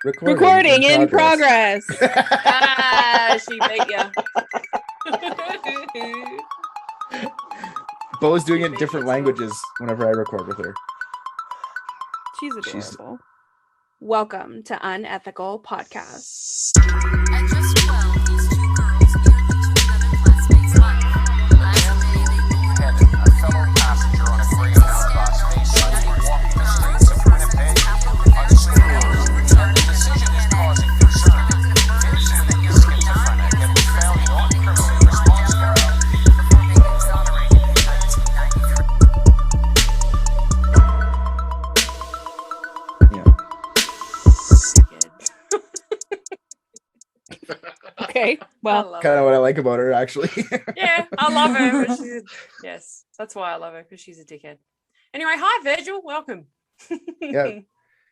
Recording in progress. She beat ya. Bo's doing it in different languages whenever I record with her. She's adorable. Welcome to Unethical Podcast. And just well, these two girls nearly took another classmate's life. Last May, they boarded a fellow passenger on a Greyhound bus faced walking the streets of Winnipeg unscrewed, and the decision is causing concern. Finishing the new schizophrenic and was found not criminally responsible. before being exonerated in 1993. Yeah. Okay, well, Kind of what I like about her, actually. Yeah, I love her. But yes, that's why I love her, because she's a dickhead. Anyway, hi Virgil, welcome. Yeah.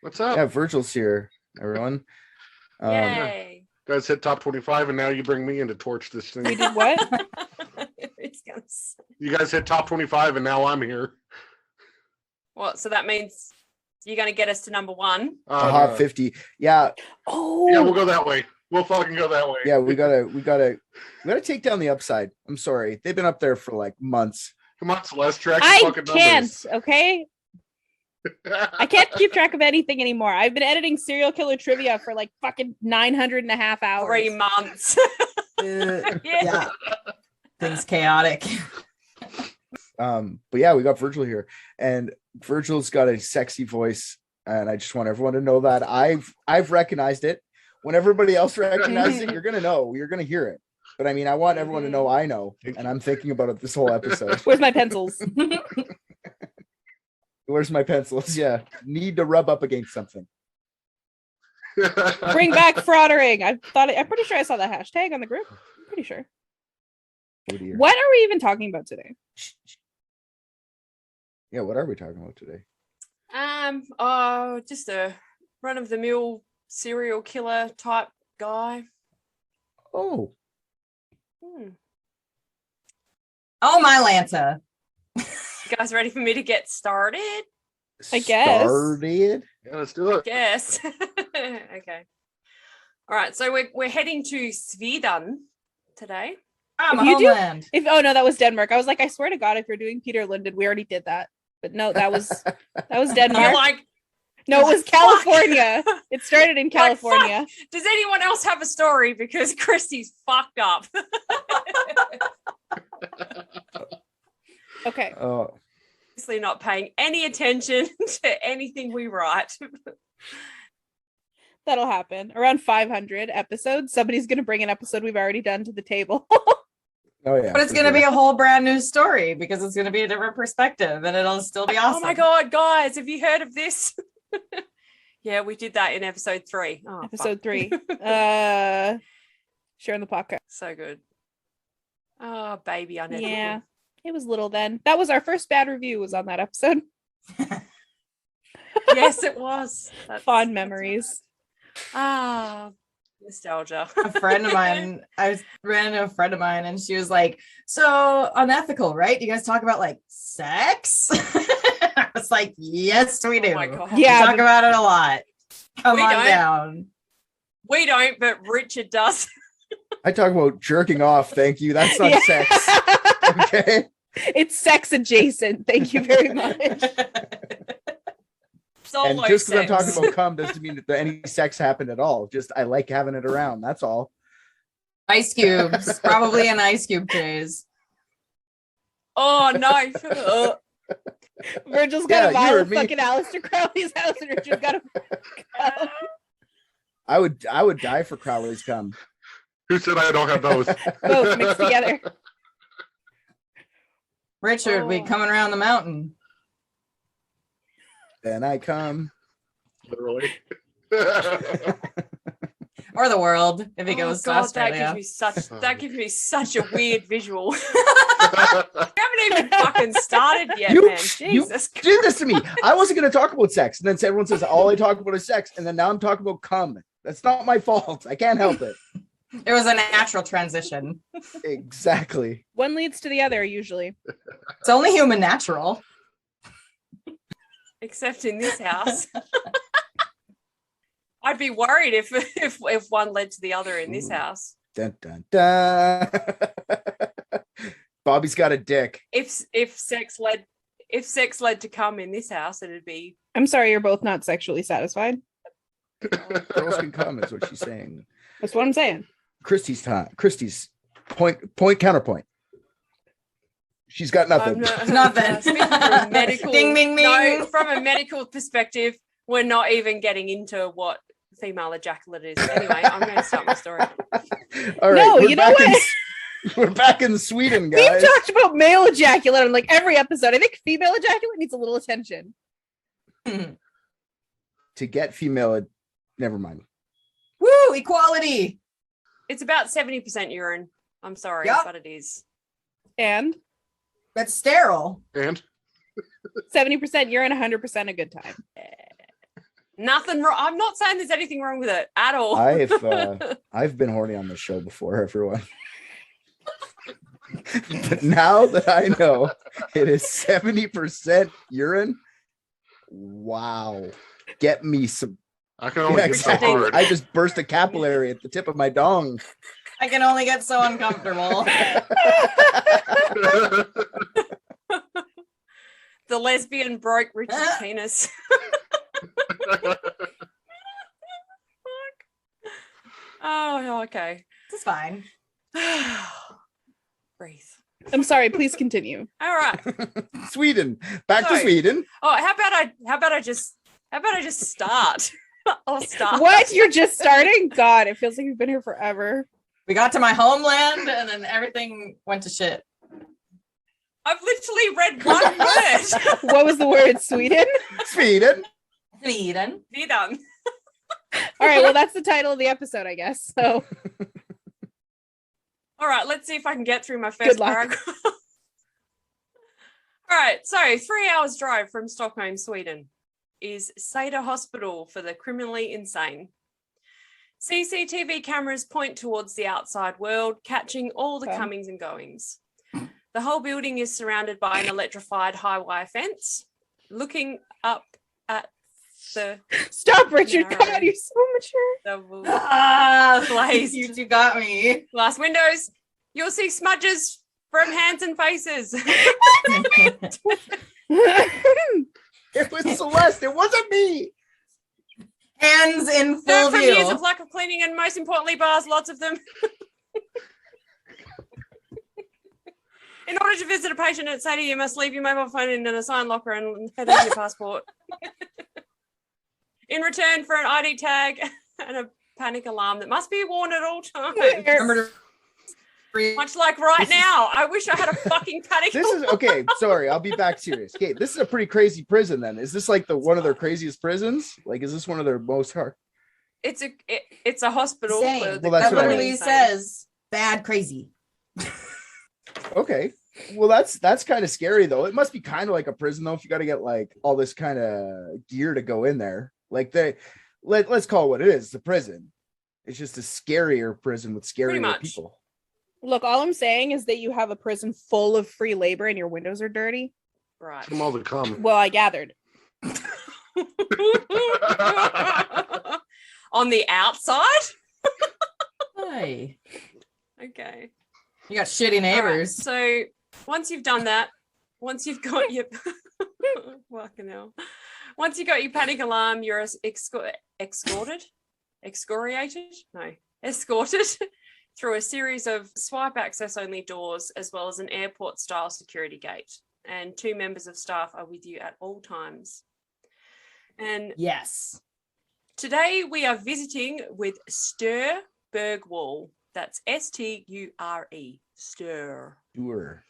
What's up? Yeah, Virgil's here, everyone. Yay. Guys hit top 25 and now you bring me in to torch this thing. we did what? It's gonna say- You guys hit top 25 and now I'm here. What? So that means you're gonna get us to number one. The hot 50. Yeah, Oh, Yeah, we'll go that way. We'll fucking go that way. yeah, we gotta take down the upside. I'm sorry. They've been up there for like months. Come on, Celeste, track your I fucking can't. numbers. Okay, I can't keep track of anything anymore. I've been editing serial killer trivia for like fucking 900.5 hours. 3 months. Yeah. Things chaotic. But yeah, we got Virgil here, and Virgil's got a sexy voice, and I just want everyone to know that I've recognized it. When everybody else recognizes it, you're gonna know, you're gonna hear it. But I mean, I want everyone to know I know, and I'm thinking about it this whole episode. Where's my pencils? Where's my pencils? Yeah, need to rub up against something. Bring back fraudering. I'm pretty sure I saw that hashtag on the group. I'm pretty sure. Oh dear. What are we even talking about today? Yeah, what are we talking about today? Just a run-of-the-mill serial killer type guy. Oh, Oh, my Lanta. You guys ready for me to get started? I guess. Started. Yeah, let's do it. Yes. Okay. All right. So we're heading to Sweden today. I'm If you do- homeland. Oh no, that was Denmark. I was like, I swear to God, if you're doing Peter Linden, we already did that. But no, that was You're Denmark. like, No, it was fuck. California. It started in Like, California. does anyone else have a story? Because Christy's fucked up. Okay. Oh, Obviously not paying any attention to anything we write. That'll happen. Around 500 episodes, somebody's going to bring an episode we've already done to the table. oh yeah. But it's for going to sure. be a whole brand new story because it's going to be a different perspective and it'll still be awesome. Oh my God, guys, have you heard of this? Yeah, we did that in episode 3. Oh, Episode 3. Sharing the podcast. so good. Oh, baby, unethical. Yeah. It was little then. That was our first bad review, was on that episode. Yes, it was. Fond memories. Ah, nostalgia. A friend of mine, ran into a friend of mine and she was like, so unethical, right? You guys talk about like sex? I was like, yes, we do. Oh my God. We Yeah, talk about it a lot. Come We on don't. down. We don't, but Richard does. I talk about jerking off. Thank you. That's not Yeah. sex. Okay. It's sex adjacent. Thank you very much. Solo And just because I'm sex. talking about cum doesn't mean that any sex happened at all. Just I like having it around. That's all. Ice cubes, probably an ice cube craze. Oh no. Virgil's Yeah, got a you vial heard of me. fucking Aleister Crowley's house, and Richard's got a. I would die for Crowley's cum. Who said I don't have those? Both mixed together. Richard, we Oh. coming around the mountain. Then I come. Literally. Or the world, if he Oh, goes to God, Australia. that gives me such a weird visual. I haven't even fucking started yet, You- man. Jesus. Did this to me. I wasn't going to talk about sex, and then everyone says all I talk about is sex, and then now I'm talking about cum. That's not my fault. I can't help it. It was a natural transition. Exactly. One leads to the other, usually. It's only human natural. Except in this house. I'd be worried if one led to the other in this Ooh. house. Dun, dun, dun. Bobby's got a dick. If sex led to come in this house, it'd be I'm sorry, you're both not sexually satisfied. Girls can come, is what she's saying. That's what I'm saying. Christy's time. Christy's point counterpoint. She's got nothing. Nothing. Speaking from a medical, Ding, ding, ding. No, from a medical perspective, we're not even getting into what female ejaculate is. Anyway, I'm going to start my story. All right, No, we're you know back in- what? we're back in Sweden, We've guys. talked about male ejaculate on like every episode. I think female ejaculate needs a little attention. To get female, never mind. Woo, equality. It's about 70% urine. I'm sorry, Yep. but it is. And That's sterile. And 70% urine, 100% a good time. Nothing wrong. I'm not saying there's anything wrong with it at all. I've been horny on the show before, everyone. But now that I know it is 70% urine, wow. Get me some. I can only Yeah, get so exactly. hard. I just burst a capillary at the tip of my dong. I can only get so uncomfortable. The lesbian broke Richard's penis. Oh, okay. It's fine. Breathe. I'm sorry, please continue. All right. Sweden. Back to Sorry. Sweden. Oh, how about I just start? I'll start. What? You're just starting? God, it feels like you've been here forever. We got to my homeland and then everything went to shit. I've literally read one word. What was the word? Sweden? Sweden. Sweden. Be done. All right, well, that's the title of the episode, I guess. So All right, let's see if I can get through my Good first luck. paragraph. All right, so 3 hours drive from Stockholm, Sweden, is Sture Hospital for the criminally insane. CCTV cameras point towards the outside world, catching all the Okay. comings and goings. The whole building is surrounded by an electrified high wire fence. Looking up at the stop, Richard. No. God, you're so mature. double Ah, glazed you two got me. glass windows, you'll see smudges from hands and faces. It was Celeste. It wasn't me. Hands in full Dirt from view. years of lack of cleaning and most importantly bars, lots of them. In order to visit a patient at Sadie, you must leave your mobile phone in an assigned locker and head over your passport. In return for an ID tag and a panic alarm that must be worn at all times. Remember to Much like right now. I wish I had a fucking panic This is okay. Sorry, I'll be back serious. Okay, this is a pretty crazy prison. Then is this like one of their craziest prisons? Like, is this one of their most hard? It's a hospital. Same. For the Well, that's that what I literally mean. says bad crazy. Okay, well that's kind of scary though. It must be kind of like a prison though if you got to get like all this kind of gear to go in there. Like let's call it what it is. It's a prison. It's just a scarier prison with Pretty scarier much. people. Look, all I'm saying is that you have a prison full of free labor and your windows are dirty. Right. Come all to come. Well, I gathered. On the outside? Hi. Okay. You got shitty All right, neighbors. so once you've done that, once you've got your fucking hell. Once you got your panic alarm, you're escorted through a series of swipe access only doors, as well as an airport style security gate. And 2 members of staff are with you at all times. And Yes. today we are visiting with Sture Bergwall. That's Sture, Sture. Sure.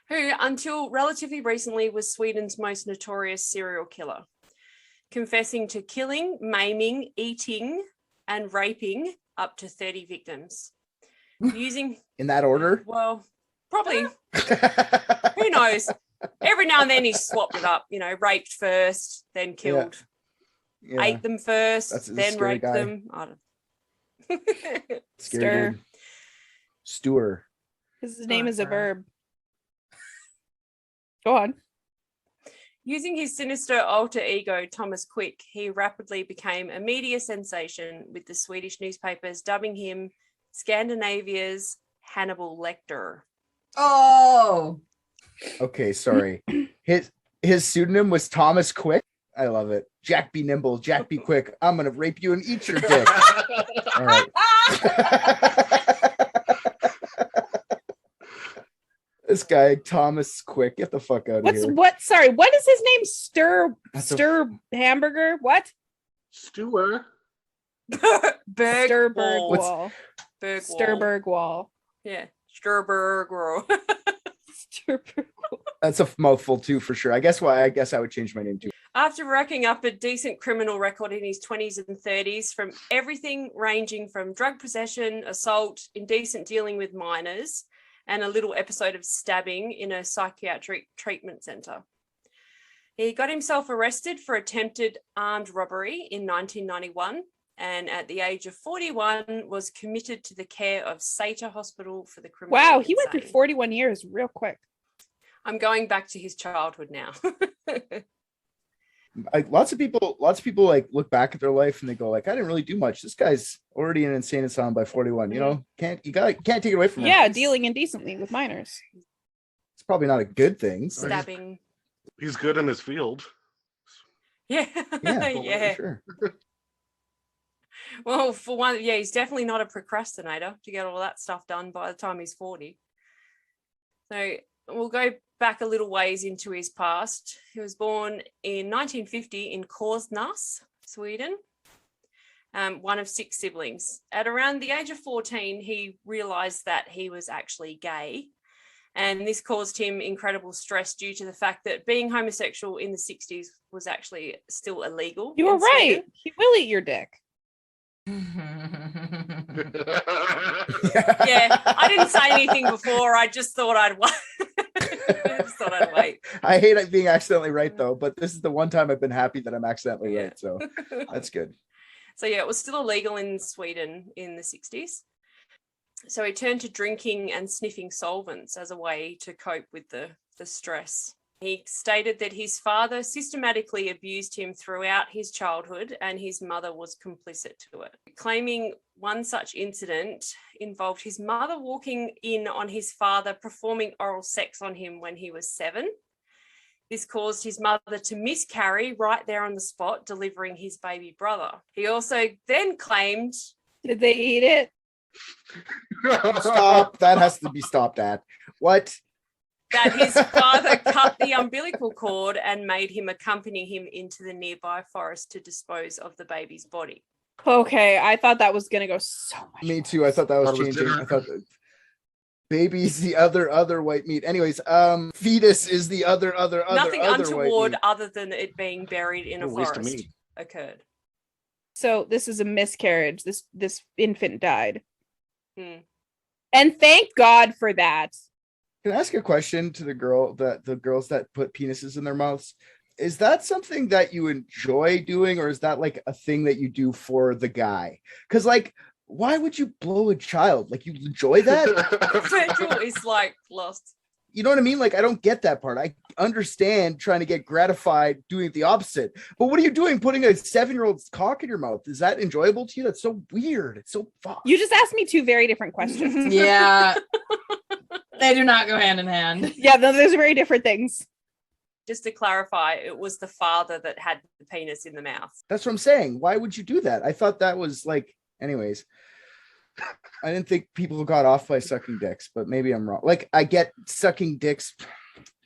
Who until relatively recently was Sweden's most notorious serial killer, confessing to killing, maiming, eating, and raping up to 30 victims. Using, In that order. well, probably, who knows? Every now and then he swapped it up, raped first, then killed, Yeah. ate them first, That's a then scary raped guy. them. I don't Scary Stir. dude. Sture. His name is a bro. verb. Go on. Using his sinister alter ego, Thomas Quick, he rapidly became a media sensation, with the Swedish newspapers dubbing him Scandinavia's Hannibal Lecter. Oh, Okay, sorry. His pseudonym was Thomas Quick. I love it. Jack be nimble, Jack be quick. I'm gonna rape you and eat your dick. All right. This guy, Thomas Quick, get the fuck out of here. Sorry, what is his name? Sture That's a- Sture Hamburger? What? Stewart. Sture Bergwall. Bergwall. Sture Bergwall. Yeah, Sture Bergwall. Sture Bergwall. That's a mouthful too, for sure. I guess I would change my name too. After racking up a decent criminal record in his 20s and 30s, from everything ranging from drug possession, assault, indecent dealing with minors, and a little episode of stabbing in a psychiatric treatment centre. He got himself arrested for attempted armed robbery in 1991, and at the age of 41 was committed to the care of Sater Hospital for the criminally Wow, he went through insane. 41 years real quick. I'm going back to his childhood now. Lots of people like look back at their life and they go like, I didn't really do much. This guy's already in an insane asylum by 41. You know, can't take it away from him. Yeah, dealing indecently with minors. It's probably not a good thing. Stabbing. He's good in his field. Yeah. Yeah, Yeah. sure. Well, for one, yeah, he's definitely not a procrastinator to get all that stuff done by the time he's 40. So we'll go back a little ways into his past. He was born in 1950 in Korsnäs, Sweden, one of 6 siblings. At around the age of 14, he realised that he was actually gay. And this caused him incredible stress due to the fact that being homosexual in the 60s was actually still illegal. You were in Sweden. right. He will eat your dick. Yeah, I didn't say anything before. I just thought I'd wait. I hate being accidentally right though, but this is the one time I've been happy that I'm accidentally Yeah. right. So that's good. So yeah, it was still illegal in Sweden in the 60s. So he turned to drinking and sniffing solvents as a way to cope with the stress. He stated that his father systematically abused him throughout his childhood and his mother was complicit to it. Claiming one such incident involved his mother walking in on his father performing oral sex on him when he was 7. This caused his mother to miscarry right there on the spot, delivering his baby brother. He also then claimed... Did they eat it? Stop. That has to be stopped at. What? that his father cut the umbilical cord and made him accompany him into the nearby forest to dispose of the baby's body. Okay, I thought that was gonna go so much. Me too. I thought that was Thought it was changing. I different. thought that baby's the other white meat. Anyways, fetus is the other Nothing other white untoward meat. other than it being buried in a What a waste of forest meat. occurred. So this is a miscarriage. This infant died. Hmm. And thank God for that. Can I ask a question to the girls that put penises in their mouths? Is that something that you enjoy doing, or is that like a thing that you do for the guy? Because like, why would you blow a child? Like, you enjoy that? Virgil is like lost. You know what I mean? Like, I don't get that part. I understand trying to get gratified doing the opposite, but what are you doing putting a 7-year-old's cock in your mouth? Is that enjoyable to you? That's so weird. It's so fucked. You just asked me two very different questions. Yeah. They do not go hand in hand. Yeah, those are very different things. Just to clarify, it was the father that had the penis in the mouth. That's what I'm saying. Why would you do that? I thought that was like, anyways, I didn't think people got off by sucking dicks, but maybe I'm wrong. Like, I get sucking dicks.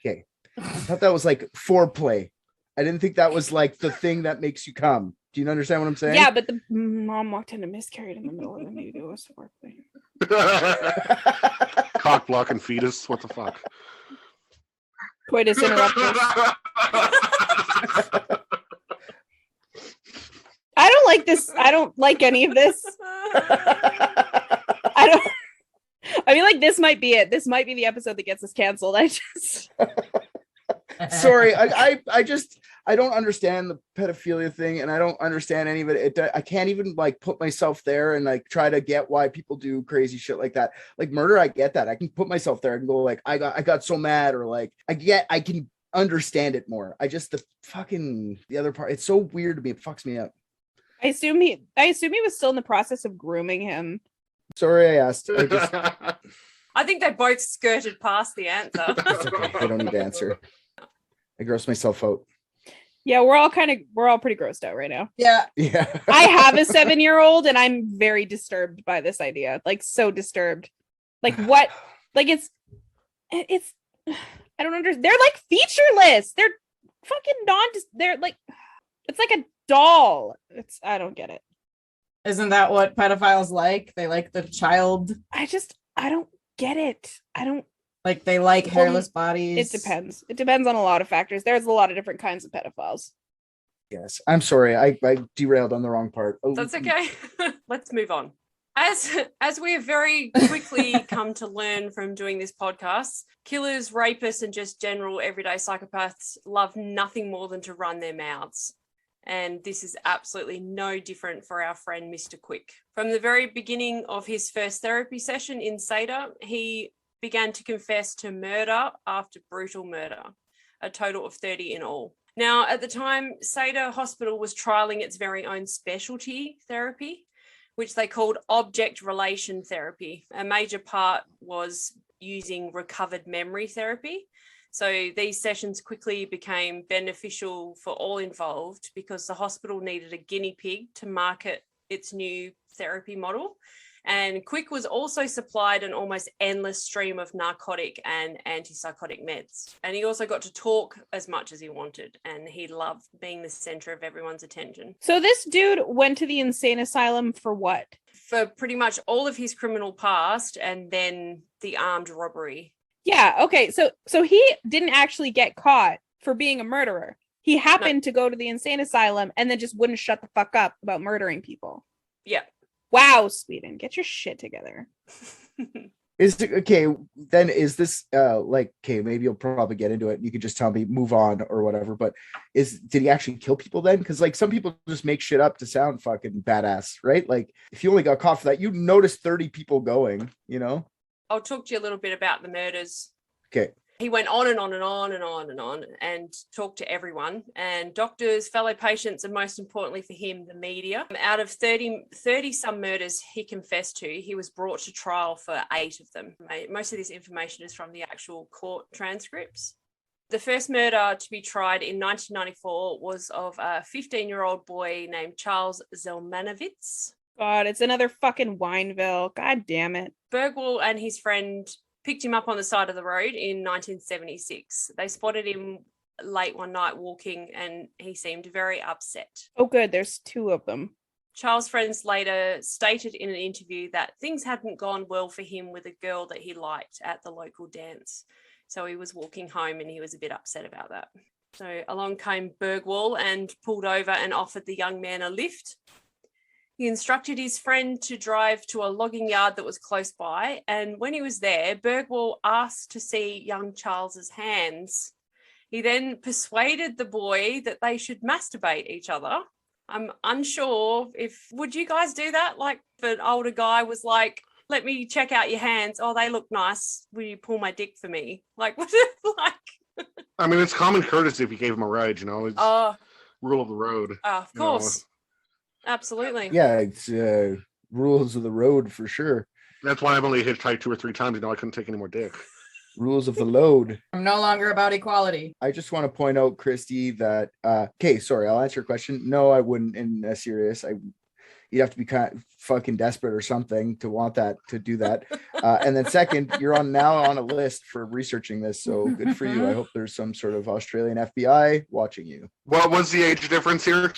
Okay. I thought that was like foreplay. I didn't think that was like the thing that makes you come. Do you understand what I'm saying? Yeah, but the mom walked in and miscarried in the middle of the meeting. It was foreplay. Cock blocking fetus. What the fuck? Coitus interruptus. I don't like this. I don't like any of this. I feel like this might be it. This might be the episode that gets us canceled. Sorry, I don't understand the pedophilia thing, and I don't understand any of it. I can't even like put myself there and like try to get why people do crazy shit like that. Like murder, I get that. I can put myself there and go like, I got so mad, or like I can understand it more. I just the other part. It's so weird to me. It fucks me up. I assume he was still in the process of grooming him. Sorry, I asked. I think they both skirted past the answer. It's okay. I don't need to answer. I gross myself out. Yeah, we're all pretty grossed out right now. Yeah. Yeah. I have a 7-year-old and I'm very disturbed by this idea. Like, so disturbed. Like, what? Like, it's I don't understand. They're like featureless. They're fucking they're like, it's like a doll. I don't get it. Isn't that what pedophiles like? They like the child. I don't get it. Like they like hairless bodies. It depends. It depends on a lot of factors. There's a lot of different kinds of pedophiles. Yes. I'm sorry. I derailed on the wrong part. Oh. That's okay. Let's move on. As we have very quickly come to learn from doing this podcast, killers, rapists, and just general everyday psychopaths love nothing more than to run their mouths. And this is absolutely no different for our friend Mr. Quick. From the very beginning of his first therapy session in Seder, he began to confess to murder after brutal murder, a total of 30 in all. Now, at the time, Seder Hospital was trialling its very own specialty therapy, which they called object relation therapy. A major part was using recovered memory therapy. So these sessions quickly became beneficial for all involved because the hospital needed a guinea pig to market its new therapy model. And Quick was also supplied an almost endless stream of narcotic and antipsychotic meds. And he also got to talk as much as he wanted. And he loved being the center of everyone's attention. So this dude went to the insane asylum for what? For pretty much all of his criminal past and then the armed robbery. Yeah, okay. So he didn't actually get caught for being a murderer. He happened to go to the insane asylum and then just wouldn't shut the fuck up about murdering people. Yeah. Wow, Sweden, get your shit together. Is it okay? Then is this like, okay, maybe you'll probably get into it. You could just tell me, move on or whatever. But did he actually kill people then? Because like some people just make shit up to sound fucking badass, right? Like if you only got caught for that, you noticed 30 people going, you know? I'll talk to you a little bit about the murders. Okay. He went on and on and on and on and on and talked to everyone and doctors, fellow patients, and most importantly for him, the media. Out of 30 some murders he confessed to, he was brought to trial for 8 of them. Most of this information is from the actual court transcripts. The first murder to be tried in 1994 was of a 15-year-old boy named Charles Zelmanovitz. God, it's another fucking Wineville. God damn it. Bergwall and his friend picked him up on the side of the road in 1976. They spotted him late one night walking and he seemed very upset. Oh, good. There's 2 of them. Charles' friends later stated in an interview that things hadn't gone well for him with a girl that he liked at the local dance. So he was walking home and he was a bit upset about that. So along came Bergwall and pulled over and offered the young man a lift. He instructed his friend to drive to a logging yard that was close by. And when he was there, Bergwall asked to see young Charles's hands. He then persuaded the boy that they should masturbate each other. I'm unsure would you guys do that? Like if an older guy was like, let me check out your hands. Oh, they look nice. Will you pull my dick for me? Like, what like? I mean, it's common courtesy if you gave him a ride, you know? It's rule of the road. Of course. Absolutely. Yeah, it's rules of the road for sure. That's why I've only hitchhiked 2 or 3 times. You know, I couldn't take any more dick. Rules of the load. I'm no longer about equality. I just want to point out, Christy, that okay, sorry, I'll answer your question. No, I wouldn't in a serious. You'd have to be kind of fucking desperate or something to want that, to do that. And then second, you're now on a list for researching this. So good for you. I hope there's some sort of Australian FBI watching you. What was the age difference here?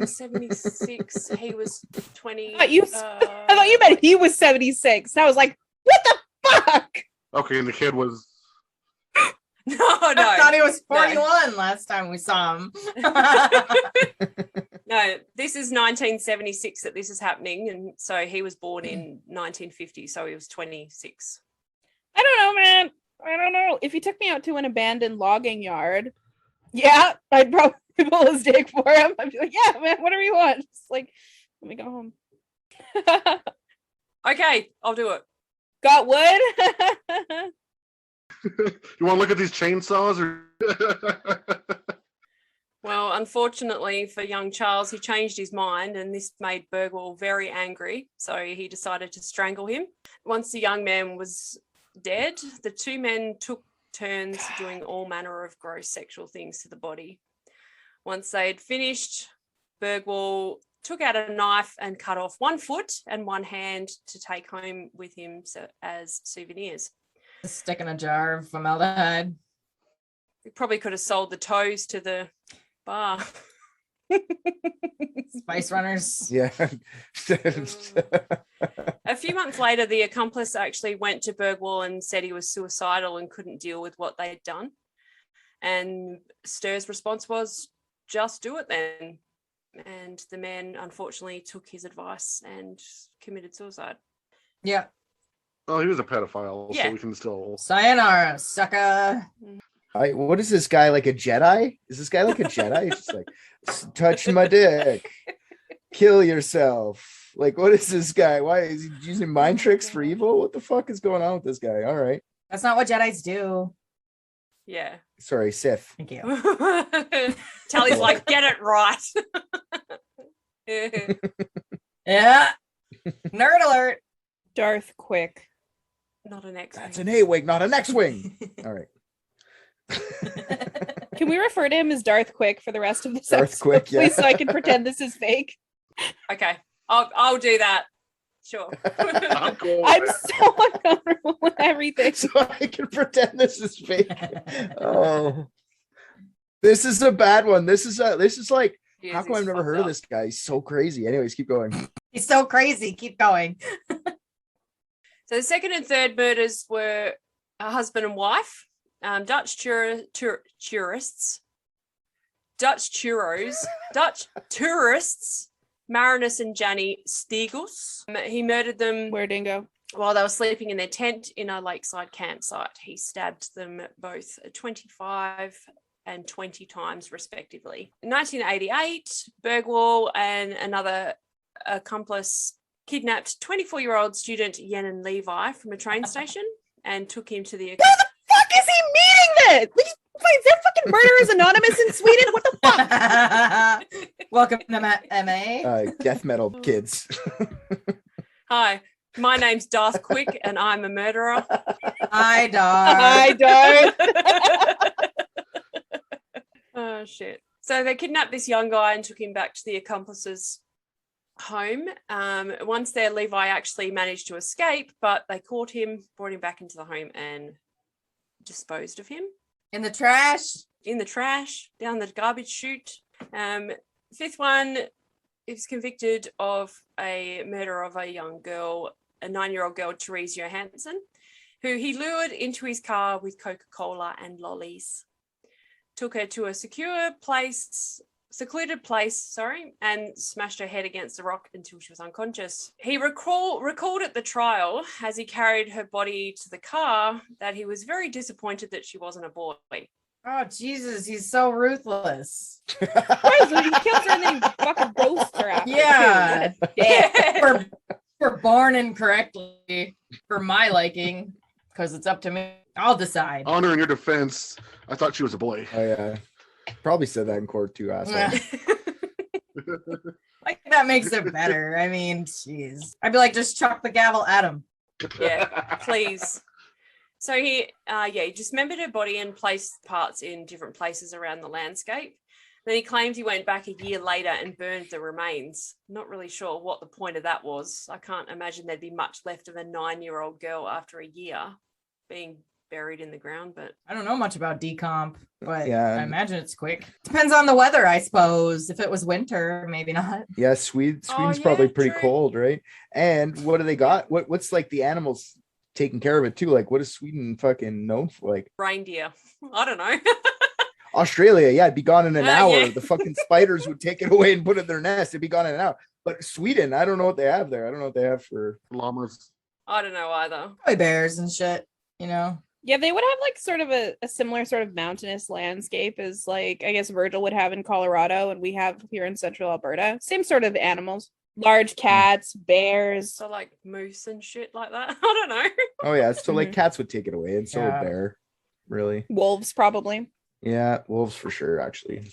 76. He was 20. I thought you meant he was 76. I was like, what the fuck? Okay, and the kid was... No. I thought he was 41 last time we saw him. No, this is 1976 that this is happening. And so he was born in 1950. So he was 26. I don't know, man. I don't know. If he took me out to an abandoned logging yard, yeah, I'd probably pull his dick for him. I'd be like, yeah, man, whatever you want. Just like, let me go home. Okay, I'll do it. Got wood? You want to look at these chainsaws or? Well, unfortunately for young Charles, he changed his mind, and this made Bergwall very angry. So he decided to strangle him. Once the young man was dead, the two men took turns doing all manner of gross sexual things to the body. Once they had finished, Bergwall took out a knife and cut off one foot and one hand to take home with him as souvenirs. Stick in a jar of formaldehyde. He probably could have sold the toes to the bar. Spice runners. Yeah. A few months later, the accomplice actually went to Bergwall and said he was suicidal and couldn't deal with what they'd done. And Sture's response was, just do it then. And the man unfortunately took his advice and committed suicide. Yeah. Oh, he was a pedophile, Yeah. so we can still. Sayonara, sucker. What is this guy, like a Jedi? Is this guy like a Jedi? He's just like, touch my dick, kill yourself. Like, what is this guy? Why is he using mind tricks for evil? What the fuck is going on with this guy? All right. That's not what Jedis do. Yeah. Sorry, Sith. Thank you. Tally's like, get it right. Yeah. Nerd alert. Darth quick. Not an X. That's an A-wing, not an X-wing. All right. Can we refer to him as Darth Quick for the rest of this Darth episode, Quick, yeah. please, so I can pretend this is fake? Okay, I'll do that. Sure. I'm cool. I'm so uncomfortable with everything. So I can pretend this is fake. Oh, this is a bad one. This is like, how come I've never heard of this guy? He's so crazy. Anyways, keep going. He's so crazy. Keep going. So the second and third murders were a husband and wife, Dutch tourists, Marinus and Janie Stiegels. He murdered them Where dingo? while they were sleeping in their tent in a lakeside campsite. He stabbed them both 25 and 20 times respectively. In 1988, Bergwall and another accomplice kidnapped 24-year-old student Yenin Levi from a train station and took him to the... Where the fuck is he meeting this? Wait, is there fucking Murderers Anonymous in Sweden? What the fuck? Welcome to MA. Death metal kids. Hi, my name's Darth Quick and I'm a murderer. Hi, dog. Hi, Darth. Oh, shit. So they kidnapped this young guy and took him back to the accomplice's home. Once there, Levi actually managed to escape, but they caught him, brought him back into the home and disposed of him. In the trash. In the trash, down the garbage chute. Fifth one, he was convicted of a murder of a young girl, a 9-year-old girl, Therese Johansson, who he lured into his car with Coca-Cola and lollies. Took her to a secluded place, and smashed her head against the rock until she was unconscious. He recalled at the trial, as he carried her body to the car, that he was very disappointed that she wasn't a boy. Oh, Jesus. He's so ruthless. Why? So he kills her and then he fucking roasts her after. Yeah. too. Yeah. For born incorrectly, for my liking, because it's up to me. I'll decide. Honor in your defense, I thought she was a boy. Oh yeah, probably said that in court too, asshole. Like, that makes it better. I mean, jeez. I'd be like, just chuck the gavel at him. Yeah, please. So he dismembered her body and placed parts in different places around the landscape. Then he claimed he went back a year later and burned the remains. Not really sure what the point of that was. I can't imagine there'd be much left of a 9-year-old girl after a year being buried in the ground, but I don't know much about decomp, but Yeah. I imagine it's quick. Depends on the weather, I suppose. If it was winter, maybe not. Yeah, Sweden's Oh, probably yeah, pretty true. cold, right? And what do they got? What's like the animals taking care of it too? Like, what is Sweden fucking known for? Like reindeer. I don't know. Australia, yeah, it'd be gone in an hour. Yeah. The fucking spiders would take it away and put it in their nest. It'd be gone in an hour. But Sweden, I don't know what they have there. I don't know what they have for Llamas. I don't know either. Probably bears and shit, you know? Yeah, they would have like sort of a similar sort of mountainous landscape as like I guess Virgil would have in Colorado and we have here in central Alberta. Same sort of animals. Large cats, bears. So like moose and shit like that. I don't know. Oh yeah, so like cats would take it away, and so would Yeah. bear. Really? Wolves, probably. Yeah, wolves for sure. Actually,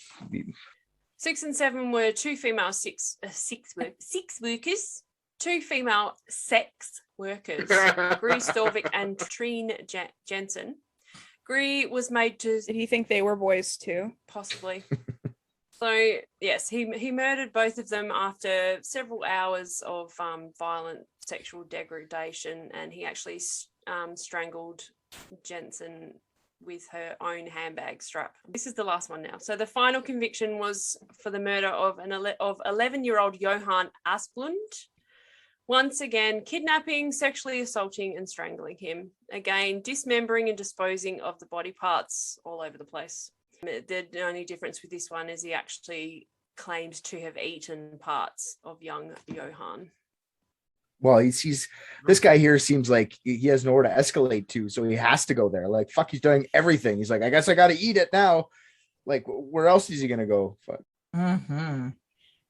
6 and 7 were two female sex workers, two female sex workers, Gry Storvik and Trine Jensen. Gry was made to Did he think they were boys too? possibly. So yes, he murdered both of them after several hours of violent sexual degradation, and he actually strangled Jensen with her own handbag strap. This is the last one now. So the final conviction was for the murder of 11-year-old Johan Asplund. Once again, kidnapping, sexually assaulting and strangling him. Again, dismembering and disposing of the body parts all over the place. The only difference with this one is he actually claimed to have eaten parts of young Johan. well, he's this guy here seems like he has nowhere to escalate to, so he has to go there. Like fuck, he's doing everything. He's like, I guess I got to eat it now. Like, where else is he gonna go? Fuck. Mm-hmm.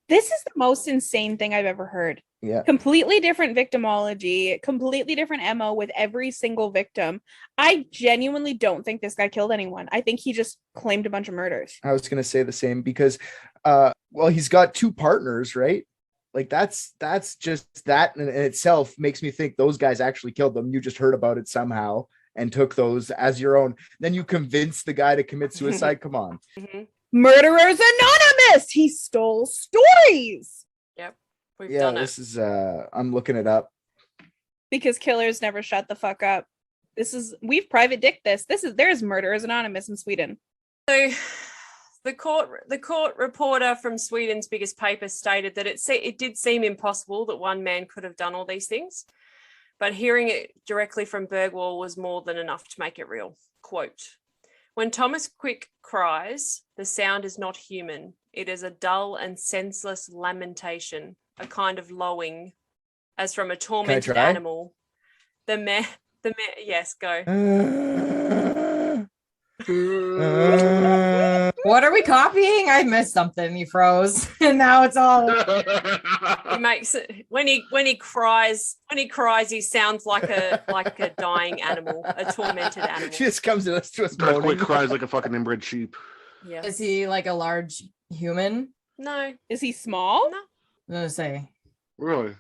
This is the most insane thing I've ever heard. Yeah. Completely different victimology, completely different MO with every single victim. I genuinely don't think this guy killed anyone. I think he just claimed a bunch of murders. I was gonna say the same because, well, he's got two partners, right? Like that's just that in itself makes me think those guys actually killed them. You just heard about it somehow and took those as your own. Then you convince the guy to commit suicide. Come on. Murderers Anonymous. He stole stories We've Yeah, done this it. is I'm looking it up. because killers never shut the fuck up. We've private dicked this. There's Murderers Anonymous in Sweden. So the court reporter from Sweden's biggest paper stated that it did seem impossible that one man could have done all these things, but hearing it directly from Bergwall was more than enough to make it real. Quote, "When Thomas Quick cries, the sound is not human. It is a dull and senseless lamentation, a kind of lowing, as from a tormented try? animal. The man, yes, go. What are we copying? I missed something. You froze, and now it's all. He makes it when he cries. When he cries, he sounds like a dying animal, a tormented animal. She just comes to us Darth moaning. cries like a fucking inbred sheep. Yeah. Is he like a large human? No. Is he small? No. I'm gonna say. Really?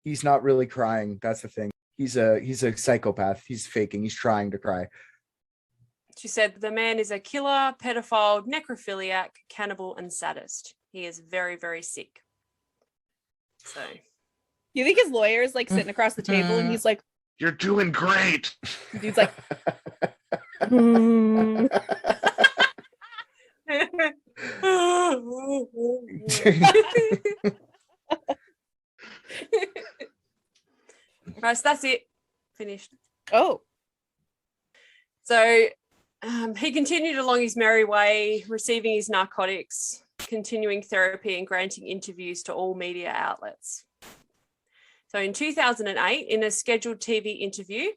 He's not really crying. That's the thing. He's a psychopath. He's faking. He's trying to cry. She said the man is a killer, pedophile, necrophiliac, cannibal, and sadist. He is very, very sick. So You think his lawyer is like sitting across the table and he's like, You're doing great. dude's like, "Hmm." right, so that's it. Finished. Oh, So he continued along his merry way, receiving his narcotics, continuing therapy, and granting interviews to all media outlets. So in 2008, in a scheduled TV interview,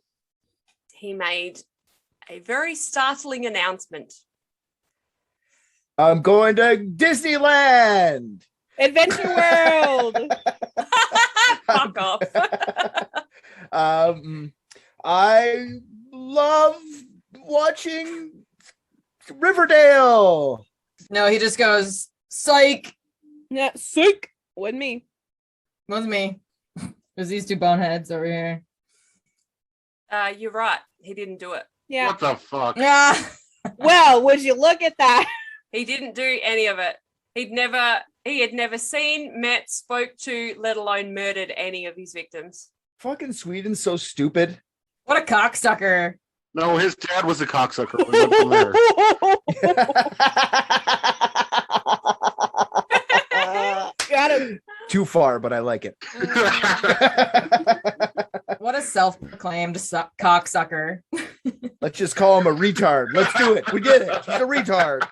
he made a very startling announcement. I'm going to Disneyland. Adventure World. Fuck off. I love watching Riverdale. No, he just goes, psych. Yeah, sick. Wasn't me. Was me. It was these two boneheads over here. You're right. He didn't do it. Yeah. What the fuck? Yeah. Well, would you look at that? He didn't do any of it. He had never seen, met, spoke to, let alone murdered any of his victims. Fucking Sweden's so stupid. What a cocksucker. No, his dad was a cocksucker. We went from there. Got him. Too far, but I like it. What a self-proclaimed cocksucker. Let's just call him a retard. Let's do it. We did it. He's a retard.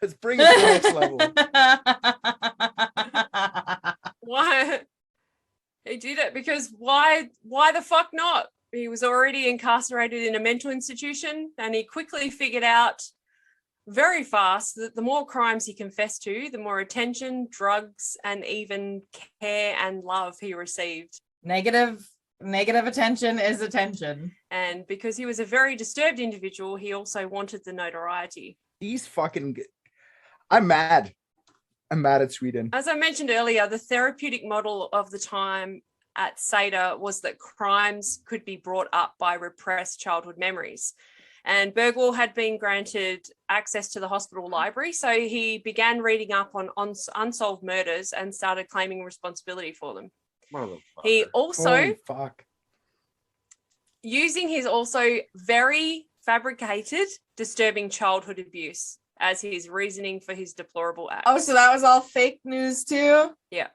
Let's bring it to the next level. Why? He did it because why the fuck not? He was already incarcerated in a mental institution, and he quickly figured out very fast. The more crimes he confessed to, the more attention, drugs, and even care and love he received. Negative attention is attention. And because he was a very disturbed individual, he also wanted the notoriety. These fucking... I'm mad. I'm mad at Sweden. As I mentioned earlier, the therapeutic model of the time at SADA was that crimes could be brought up by repressed childhood memories. And Bergwall had been granted access to the hospital library, so he began reading up on unsolved murders and started claiming responsibility for them. He also, Holy fuck. using his also very fabricated, disturbing childhood abuse as his reasoning for his deplorable acts. Oh, so that was all fake news too? Yeah.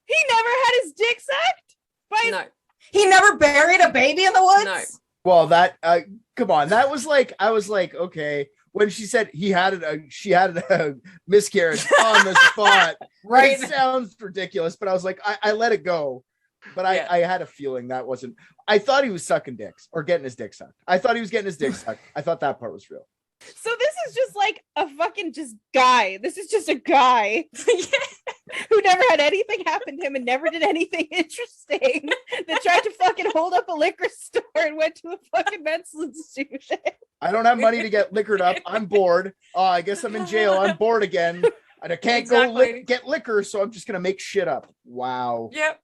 He never had his dick sucked? No. He never buried a baby in the woods? No. Well, that come on, that was like, I was like, okay, when she said she had a miscarriage on the spot, Right. it sounds ridiculous, but I was like, I let it go. But Yeah. I had a feeling that wasn't. I thought he was sucking dicks or getting his dick sucked. I thought he was getting his dick sucked. I thought that part was real. So this is just like a fucking just guy. This is just a guy who never had anything happen to him and never did anything interesting that tried to fucking hold up a liquor store and went to a fucking mental institution. I don't have money to get liquored up. I'm bored. I guess I'm in jail. I'm bored again. And I can't go Exactly. get liquor, so I'm just gonna make shit up. Wow. Yep.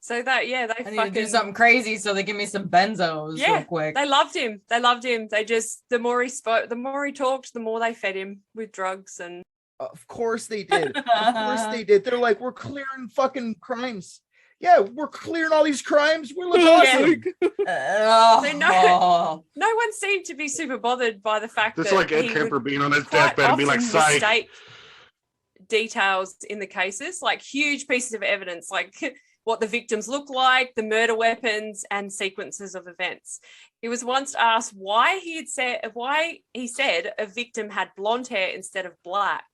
So that, yeah, they I need fucking to do something crazy, so they give me some benzos real quick. They loved him. They loved him. They just, the more he spoke, the more he talked, the more they fed him with drugs. And Of course they did. Of course they did. They're like, we're clearing fucking crimes. Yeah, we're clearing all these crimes. We're looking awesome. They know. No one seemed to be super bothered by the fact It's that like Ed he Kemper would being on his quite deathbed and be like, often psych. mistake details in the cases, like huge pieces of evidence, like what the victims look like, the murder weapons, and sequences of events. He was once asked why he said a victim had blonde hair instead of black.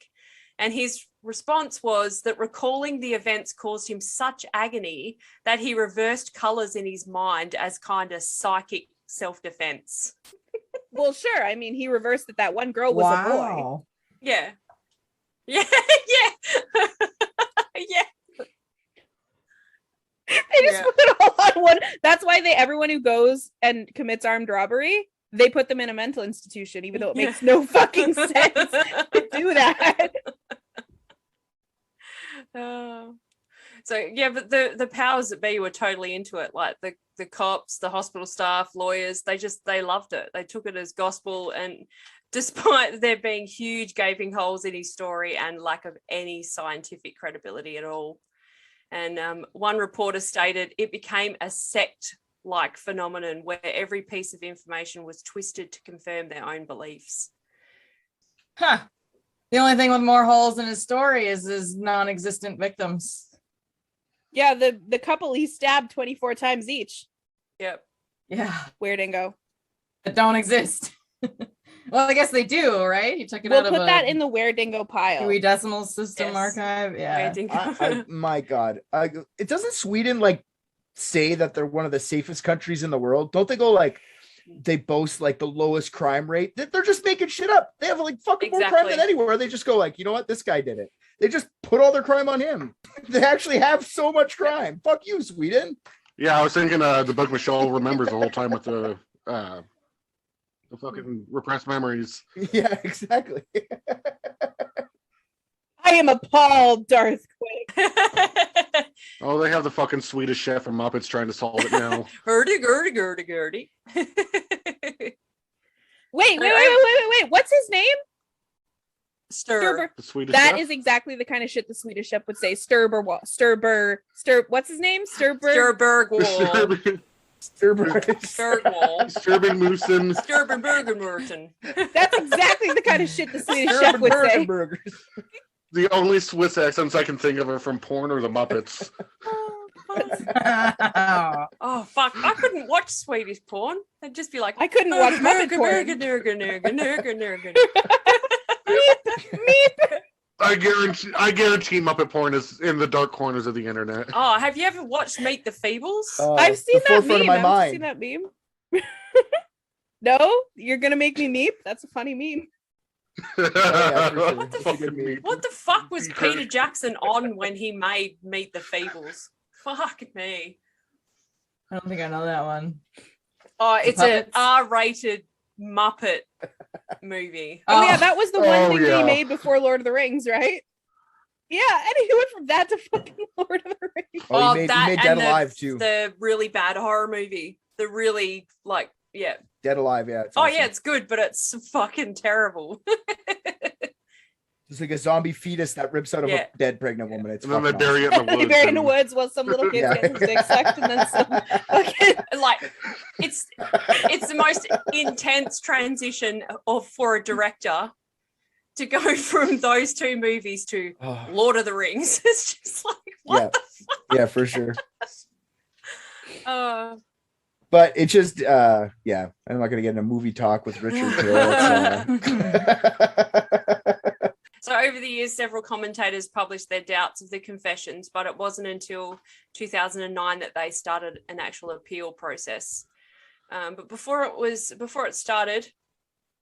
And his response was that recalling the events caused him such agony that he reversed colors in his mind as kind of psychic self-defense. Well, sure. I mean, he reversed that one girl was a boy. Yeah. Yeah. Yeah. Yeah. They just put it all on one. That's why everyone who goes and commits armed robbery, they put them in a mental institution, even though it makes no fucking sense to do that. So yeah, but the powers that be were totally into it. Like the cops, the hospital staff, lawyers, they loved it. They took it as gospel, and despite there being huge gaping holes in his story and lack of any scientific credibility at all. And one reporter stated it became a sect-like phenomenon where every piece of information was twisted to confirm their own beliefs. Huh. The only thing with more holes in his story is his non-existent victims. Yeah, the couple he stabbed 24 times each. Yep. Yeah. Weird-ingo. That don't exist. Well, I guess they do, right? You took it We'll out of put that in the weird-dingo pile. Dewey Decimal System Yes. archive. Yeah. My God. It doesn't Sweden like say that they're one of the safest countries in the world? Don't they go like they boast like the lowest crime rate? They're just making shit up. They have like fucking more crime Exactly. than anywhere. They just go like, you know what? This guy did it. They just put all their crime on him. They actually have so much crime. Fuck you, Sweden. Yeah, I was thinking the book Michelle remembers the whole time with the fucking repressed memories. Yeah, exactly. I am appalled, Darth Quick. Oh, they have the fucking Swedish chef and Muppets trying to solve it now. Gertie, Gertie, Gertie, Gertie. Wait. What's his name? Stir. The Swedish That chef? is exactly the kind of shit the Swedish chef would say. Sture Bergwall. What's his name? Sture Bergwall. Bergwall. Sturbenmusen. Sturbenbergenmurten. That's exactly the kind of shit the Swedish chef would say. Burgers. The only Swiss accents I can think of are from porn or the Muppets. Oh fuck! I couldn't watch Swedish porn. I'd just be like, I couldn't watch Muppet porn. Meep. I guarantee Muppet porn is in the dark corners of the internet. Oh, have you ever watched Meet the Feebles? I've seen the that forefront meme. of my I've seen mind. that meme. No, you're gonna make me meep. That's a funny meme. yeah, for sure. What the It's a good meme. What the fuck was Peter Jackson on when he made Meet the Feebles? Fuck me. I don't think I know that one. Oh, The it's an puppets? R-rated Muppet movie. Oh, yeah, that was the one Oh, thing that yeah. he made before Lord of the Rings, right? Yeah, and he went from that to fucking Lord of the Rings. Oh, he made Dead and Alive too. The really bad horror movie. The really yeah. Dead Alive, yeah. It's Oh awesome. yeah, it's good, but it's fucking terrible. It's like a zombie fetus that rips out of Yeah. a dead pregnant woman. It's And then they fucking bury it in the They woods. bury in the and- woods while some little kids Yeah. get their dick sucked, and then some fucking Like it's the most intense transition for a director to go from those two movies to awesome. Lord of the Rings. It's just like what Yeah. the fuck? Yeah, for sure. But But it just yeah, I'm not gonna get into movie talk with Richard Hill. So over the years, several commentators published their doubts of the confessions, but it wasn't until 2009 that they started an actual appeal process. But before it started,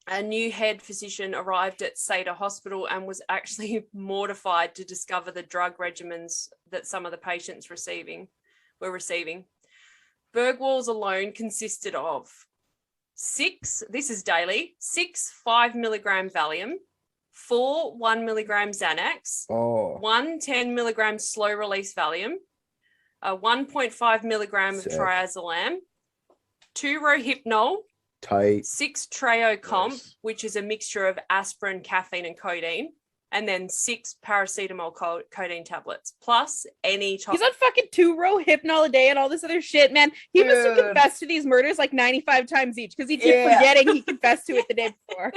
a new head physician arrived at Seder Hospital and was actually mortified to discover the drug regimens that some of the patients were receiving. Bergwall's alone consisted of 6 5 milligram Valium, 4 1 milligram Xanax, Oh, 1 10 milligram slow release Valium, 1.5 milligram of Sick. triazolam, 2 Rohypnol, tight. 6 Treo Comp, Nice. which is a mixture of aspirin, caffeine, and codeine, and then 6 paracetamol codeine tablets, plus any He's on fucking 2 Rohypnol a day and all this other shit, man. He must have Dude. confessed to these murders like 95 times each because he kept Yeah. forgetting he confessed to it the day before.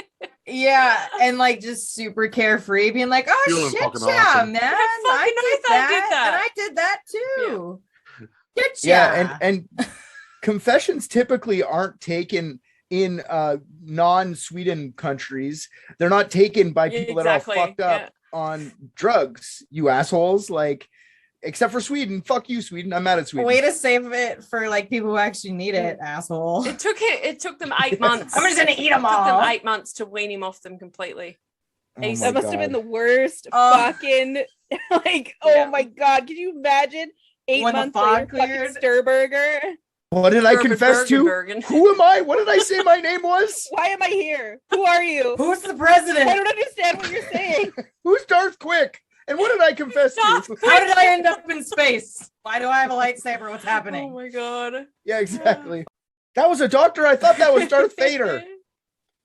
Yeah, and like just super carefree, being like, "Oh Feeling shit, fucking yeah, awesome. man, I fucking know did that I did that. and I did that too." Good Yeah, and confessions typically aren't taken in non-Sweden countries. They're not taken by Yeah, people that are exactly, all fucked up on drugs, you assholes. Like, except for Sweden. Fuck you, Sweden. I'm mad at Sweden. way to save it for like people who actually need it, asshole. It took them 8 months. I'm just gonna eat them It took them all. 8 months to wean him off them completely. Oh my That must have been God. the worst Oh. fucking like, oh Yeah. my God. Can you imagine 8 When the months fog later, fucking cleared? Sture Burger? What did I confess to? Bergen. Who am I? What did I say my name was? Why am I here? Who are you? Who's the I president? don't understand what you're saying. Who's Darth Quick? And what did I confess Darth to? How did I end up in space? Why do I have a lightsaber? What's Oh happening? my god. Yeah, exactly. That was a doctor. I thought that was Darth Vader.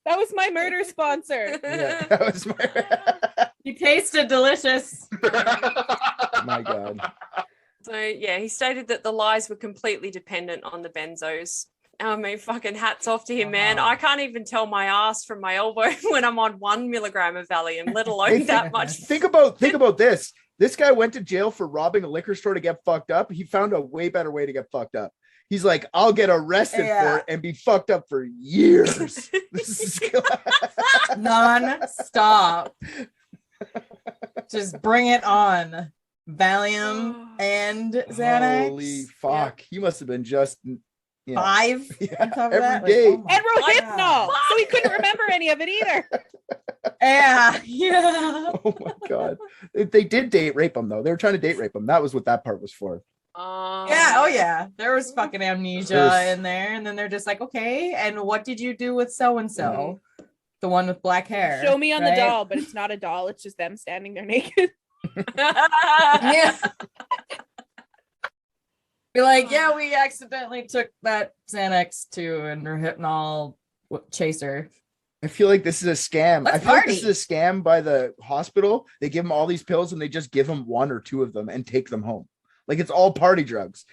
That was my murder sponsor. Yeah, that was my. You tasted delicious. My God. So yeah, he stated that the lies were completely dependent on the benzos. I mean, fucking hats off to him, man. Wow. I can't even tell my ass from my elbow when I'm on 1 milligram of Valium, let alone Hey, that much. Think about this. This guy went to jail for robbing a liquor store to get fucked up. He found a way better way to get fucked up. He's like, I'll get arrested for it and be fucked up for years. This is Non-stop. Just bring it on. Valium and Xanax. Holy fuck. He must have been just 5 yeah, on top of every that? day. Like, oh my And Rohypnol. God. So he couldn't remember any of it either. Yeah. Oh my God. They did date rape him though. They were trying to date rape him. That was what that part was for. Yeah, oh yeah. There was fucking amnesia There's- in there, and then they're just like, okay, and what did you do with so and so? The one with black hair. Show me on the right? doll, but it's not a doll. It's just them standing there naked. Yeah. Be like, yeah, we accidentally took that Xanax to and Rohypnol chaser. I feel like this is a scam. Let's I feel like this party. is a scam by the hospital. They give them all these pills and they just give them 1 or 2 of them and take them home. Like it's all party drugs.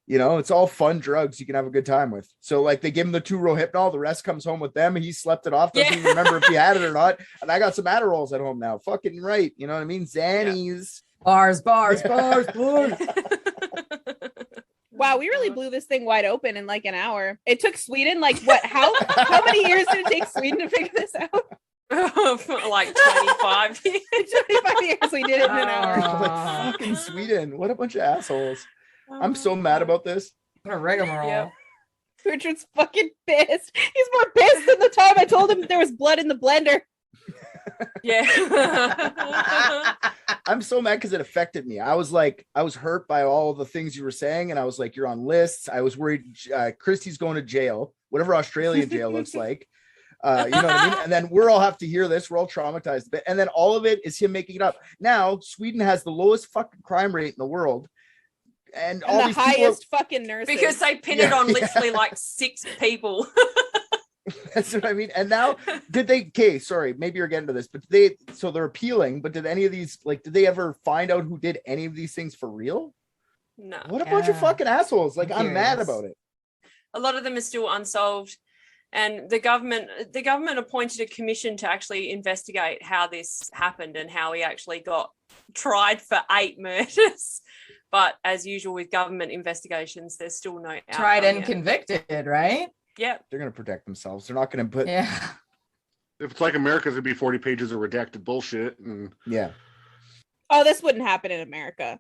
You know, it's all fun drugs you can have a good time with. So like they give him the 2 Rohypnol, the rest comes home with them. He slept it off, doesn't Yeah. even remember if he had it or not. And I got some Adderalls at home now. Fucking right. You know what I mean? Xannies. Bars. Wow, we really blew this thing wide open in like an hour. It took Sweden like what? How many years did it take Sweden to figure this out? For like 25 years. 25 years we did it in an hour. Ah. Fucking Sweden. What a bunch of assholes. I'm so mad about this. What a rigmarole. Yep. Richard's fucking pissed. He's more pissed than the time I told him there was blood in the blender. Yeah. I'm so mad because it affected me. I was like, I was hurt by all the things you were saying, and I was like, you're on lists. I was worried Christy's going to jail, whatever Australian jail looks like. You know what I mean? And then we're all have to hear this. We're all traumatized. And then all of it is him making it up. Now Sweden has the lowest fucking crime rate in the world. And all the these people highest fucking nurses. Because they pin it on literally like 6 people. that's what I mean. And now sorry, maybe you're getting to this, but so they're appealing, but did any of these, like, did they ever find out who did any of these things for real? No. What a bunch of fucking assholes. Like, I'm mad curious. about it. A lot of them are still unsolved. And the government appointed a commission to actually investigate how this happened and how he actually got tried for 8 murders. But as usual with government investigations, there's still no outcome Tried and yet. convicted, right? Yep. They're going to protect themselves. They're not going to put, Yeah. If it's like America, it'd be 40 pages of redacted bullshit. And yeah. Oh, this wouldn't happen in America.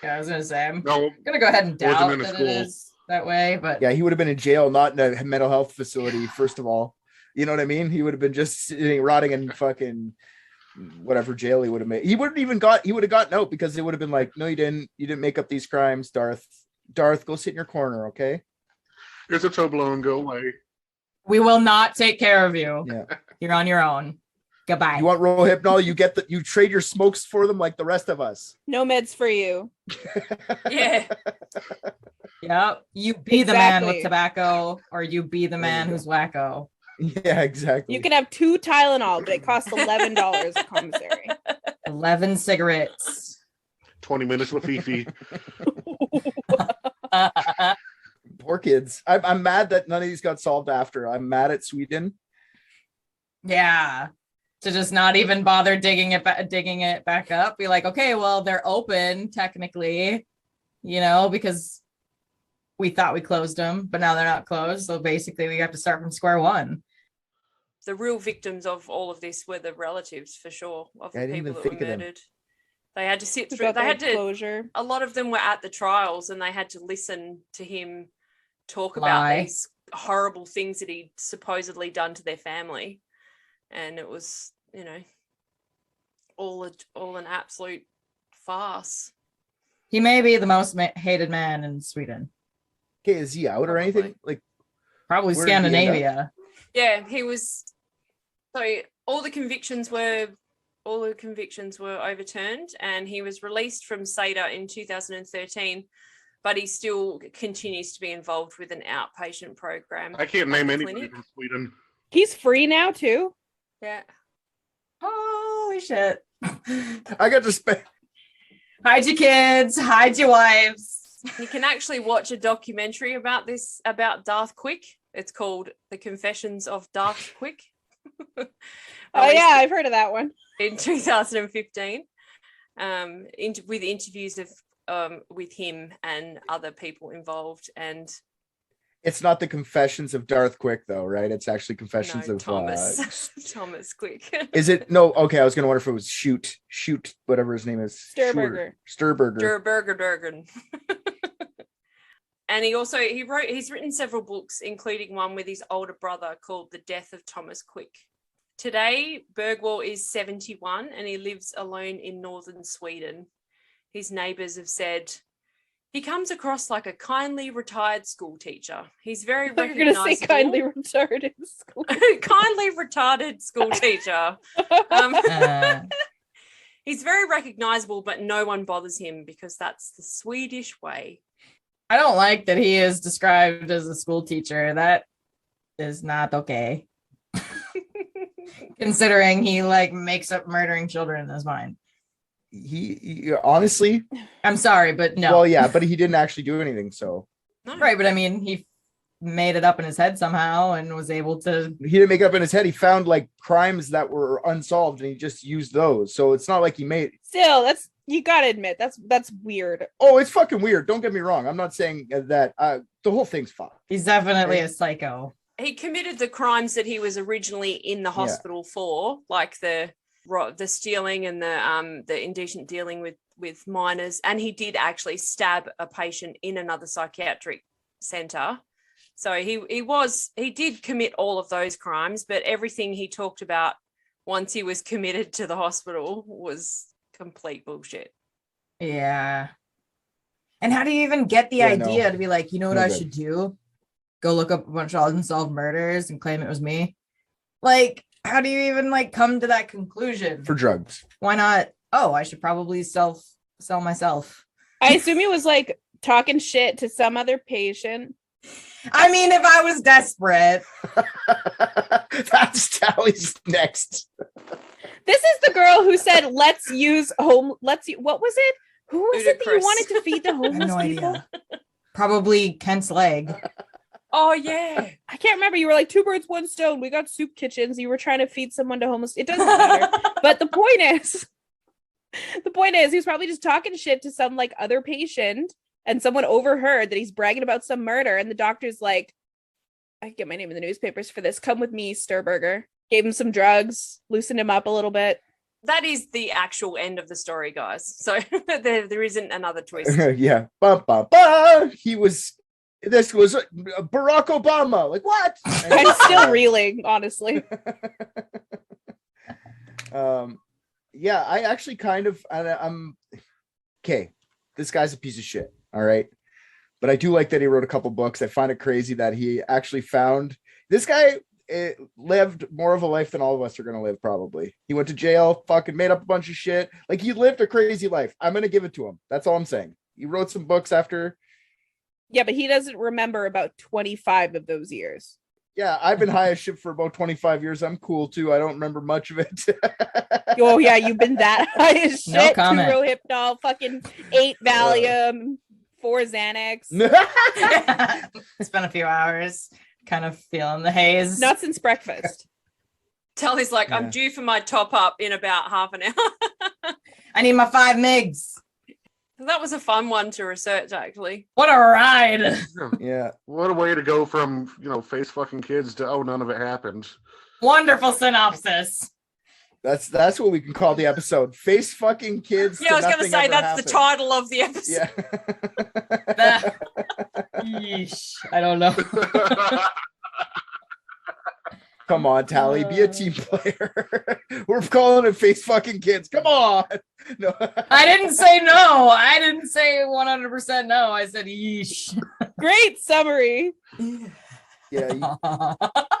Yeah, I was gonna say I'm no, gonna go ahead and Wasn't doubt in a that school. it is that way, but Yeah, he would have been in jail, not in a mental health facility, first of all. You know what I mean? He would have been just sitting, rotting in fucking whatever jail he would have made. He would have gotten out because it would have been like, no, you didn't make up these crimes, Darth. Darth, go sit in your corner, okay? here's a Toblerone, go away. we will not take care of you. Yeah. You're on your own. Goodbye. You want Rohypnol? You trade your smokes for them like the rest of us. No meds for you. Yeah. Yep. You be the man with Exactly. tobacco, or you be the man who's wacko. Yeah, exactly. You can have 2 Tylenol, but it costs $11 a commissary. 11 cigarettes. 20 minutes with Fifi. Poor kids. I'm mad that none of these got solved after. I'm mad at Sweden. Yeah. To just not even bother digging it back up. Be like, okay, well, they're open technically, because we thought we closed them, but now they're not closed. So basically we have to start from square one. The real victims of all of this were the relatives, for sure, of I the didn't people even that were think of them. murdered. They had to sit It's through. about They the had to. closure. A lot of them were at the trials, and they had to listen to him talk Lie. about these horrible things that he'd supposedly done to their family, and it was, all an absolute farce. He may be the most hated man in Sweden. Okay, is he out or anything? Probably. Like, Probably Where did he end up? Scandinavia. Yeah, he was. So all the convictions were overturned, and he was released from SADA in 2013, but he still continues to be involved with an outpatient program. I can't at name the anybody clinic. from Sweden. He's free now too. Yeah. Holy shit. I got to spend. Hide your kids, hide your wives. You can actually watch a documentary about Darth Quick. It's called The Confessions of Darth Quick. Oh yeah, I've heard of that one. In 2015, with interviews of with him and other people involved, and It's not the Confessions of Darth Quick, though, right? It's actually Confessions no, of Thomas Thomas Quick. Is it no? Okay, I was gonna wonder if it was shoot, whatever his name is. Sturberger. Sturberger. Sture Bergwall. And he's written several books, including one with his older brother called The Death of Thomas Quick. Today, Bergwall is 71 and he lives alone in northern Sweden. His neighbours have said he comes across like a kindly retired school teacher. He's very You're gonna recognisable. say kindly retarded school. Kindly retarded school teacher. He's very recognisable, but no one bothers him because that's the Swedish way. I don't like that he is described as a school teacher. That is not okay. Considering he makes up murdering children in his mind. He honestly, I'm sorry, but no. well, yeah, but he didn't actually do anything. So No. Right, but I mean, he made it up in his head somehow and was able to. he didn't make it up in his head. He found crimes that were unsolved, and he just used those. So it's not like he made. Still, you gotta admit that's weird. Oh, it's fucking weird. Don't get me wrong. I'm not saying that the whole thing's fucked. He's definitely a psycho. He committed the crimes that he was originally in the hospital for, like the stealing and the indecent dealing with minors, and he did actually stab a patient in another psychiatric center. So he did commit all of those crimes, but everything he talked about once he was committed to the hospital was complete bullshit. Yeah. And how do you even get the Yeah, idea no. to be like, you know what No I good. should do? Go look up a bunch of unsolved murders and claim it was me. Like, how do you even like come to that conclusion? For drugs. Why not? Oh, I should probably sell myself. I assume he was like talking shit to some other patient. I mean, if I was desperate. That's Tally's next. This is the girl who said, what was it? Who was it that you Ludicrous. wanted to feed the I have homeless no people? idea. Probably Kent's leg. Oh yeah. I can't remember. You were like 2 birds, 1 stone. We got soup kitchens. You were trying to feed someone to homeless. It doesn't matter. But the point is, he was probably just talking shit to some like other patient, and someone overheard that he's bragging about some murder. And the doctor's like, I can get my name in the newspapers for this. Come with me, Sture Bergwall. Gave him some drugs, loosened him up a little bit. That is the actual end of the story, guys. So there isn't another twist. Yeah. Bum, bum, bum. This was Barack Obama. Like, what? I'm still reeling, honestly. Yeah, I actually kind of, I'm okay. This guy's a piece of shit. All right. But I do like that he wrote a couple books. I find it crazy that he actually found this guy lived more of a life than all of us are going to live. Probably. He went to jail, fucking made up a bunch of shit. Like, he lived a crazy life. I'm going to give it to him. That's all I'm saying. He wrote some books after. Yeah, but he doesn't remember about 25 of those years. Yeah, I've been high as shit for about 25 years. I'm cool too. I don't remember much of it. Oh yeah, you've been that high as shit. No comment. 2 Rohypnol, fucking 8 Valium, 4 Xanax. Spent a few hours kind of feeling the haze. Not since breakfast. Tally's like, I'm due for my top up in about half an hour. I need my 5 mgs. That was a fun one to research, actually. What a ride. Yeah. What a way to go from, face fucking kids to, oh, none of it happened. Wonderful synopsis. That's what we can call the episode. Face fucking kids. Yeah, I was going to say that's the title of the episode. Yeah. Yeesh. I don't know. Come on, Tally, be a team player. We're calling it face fucking kids. Come on. No. I didn't say no. I didn't say 100% no. I said yeesh. Great summary. Yeah,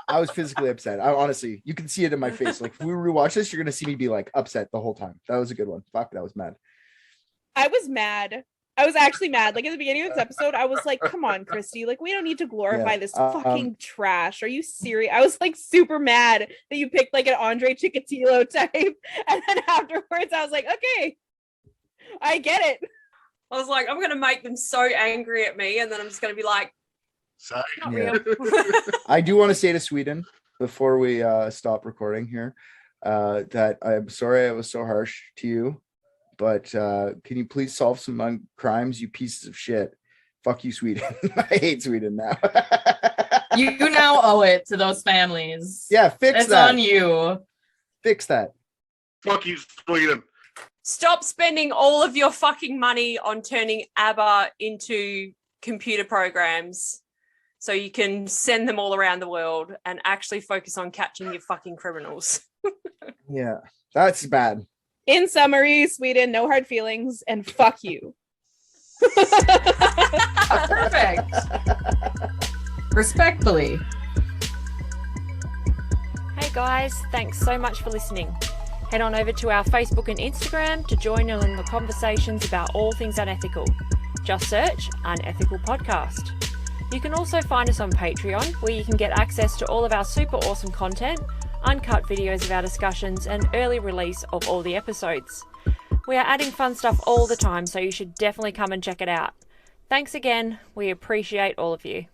I was physically upset. Honestly, you can see it in my face. Like, if we rewatch this, you're gonna see me be like upset the whole time. That was a good one. Fuck, that was mad. I was mad. I was actually mad. Like, at the beginning of this episode, I was like, come on, Christy. Like, we don't need to glorify this fucking trash. Are you serious? I was like super mad that you picked like an Andre Chikatilo type. And then afterwards, I was like, okay, I get it. I was like, I'm going to make them so angry at me. And then I'm just going to be like, not Yeah. real. I do want to say to Sweden before we stop recording here that I'm sorry I was so harsh to you. But can you please solve some crimes, you pieces of shit? Fuck you, Sweden. I hate Sweden now. You now owe it to those families. Yeah, fix It's that. on you. Fix that. Fuck you, Sweden. Stop spending all of your fucking money on turning ABBA into computer programs so you can send them all around the world and actually focus on catching your fucking criminals. Yeah, that's bad. In summary, Sweden, no hard feelings, and fuck you. Perfect. Respectfully. Hey guys, thanks so much for listening. Head on over to our Facebook and Instagram to join in on the conversations about all things unethical. Just search Unethical Podcast. You can also find us on Patreon, where you can get access to all of our super awesome content, uncut videos of our discussions, and early release of all the episodes. We are adding fun stuff all the time, so you should definitely come and check it out. Thanks again. We appreciate all of you.